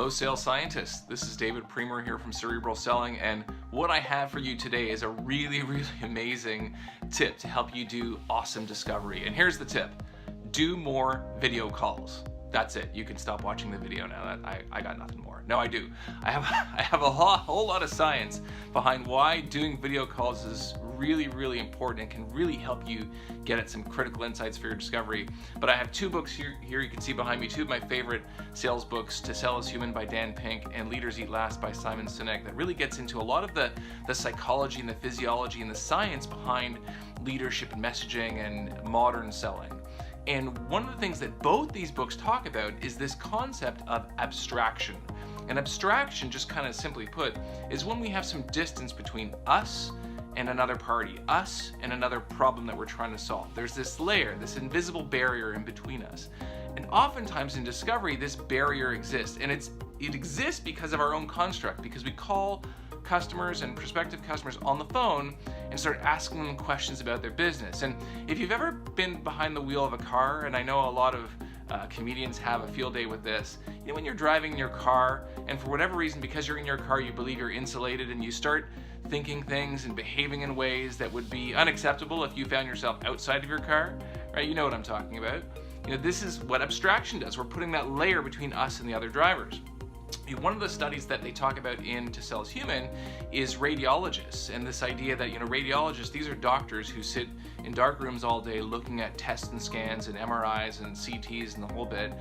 Hello sales scientists, this is David Premer here from Cerebral Selling, and what I have for you today is a really amazing tip to help you do awesome discovery. And here's the tip: do more video calls. That's it. You can stop watching the video now. I got nothing more. No, I do. I have a whole lot of science behind why doing video calls is really important and can really help you get at some critical insights for your discovery. But I have two books here you can see behind me, two of my favorite sales books, To Sell is Human by Dan Pink and Leaders Eat Last by Simon Sinek, that really gets into a lot of the psychology and the physiology and the science behind leadership and messaging and modern selling. And one of the things that both these books talk about is this concept of abstraction. And abstraction, just kind of simply put, is when we have some distance between us and another party, us and another problem that we're trying to solve. There's this layer, this invisible barrier in between us. And oftentimes in discovery, this barrier exists. And it exists because of our own construct, because we call customers and prospective customers on the phone and start asking them questions about their business. And if you've ever been behind the wheel of a car, and I know a lot of comedians have a field day with this, you know, when you're driving in your car and for whatever reason, because you're in your car, you believe you're insulated and you start thinking things and behaving in ways that would be unacceptable if you found yourself outside of your car, right? You know what I'm talking about. You know, this is what abstraction does. We're putting that layer between us and the other drivers. One of the studies that they talk about in To Sell is Human is radiologists, and this idea that, you know, radiologists, these are doctors who sit in dark rooms all day looking at tests and scans and MRIs and CTs and the whole bit,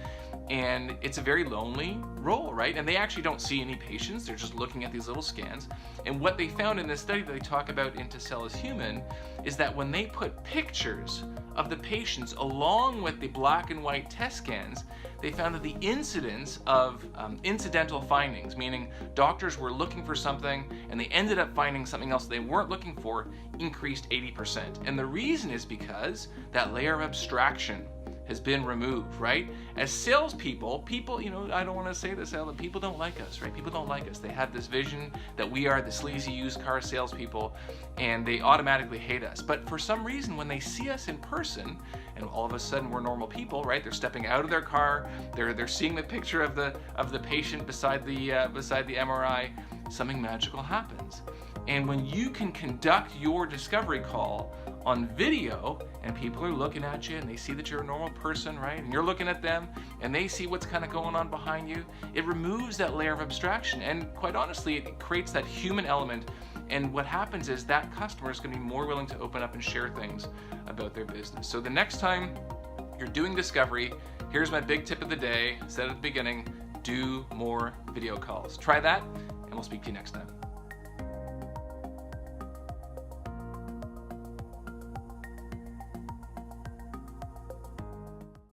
and it's a very lonely role, right? And they actually don't see any patients, they're just looking at these little scans. And what they found in this study that they talk about in To Sell is Human is that when they put pictures of the patients along with the black and white test scans, they found that the incidence of incidental findings, meaning doctors were looking for something and they ended up finding something else they weren't looking for, increased 80%. And the reason is because that layer of abstraction has been removed, right? As salespeople, you know, I don't want to say this, but people don't like us, right? People don't like us. They have this vision that we are the sleazy used car salespeople, and they automatically hate us. But for some reason, when they see us in person, and all of a sudden we're normal people, right? They're stepping out of their car, they're seeing the picture of the patient beside the MRI, something magical happens. And when you can conduct your discovery call on video and people are looking at you and they see that you're a normal person, right? And you're looking at them and they see what's kind of going on behind you, it removes that layer of abstraction. And quite honestly, it creates that human element. And what happens is that customer is going to be more willing to open up and share things about their business. So the next time you're doing discovery, here's my big tip of the day. I said at the beginning, do more video calls. Try that and we'll speak to you next time.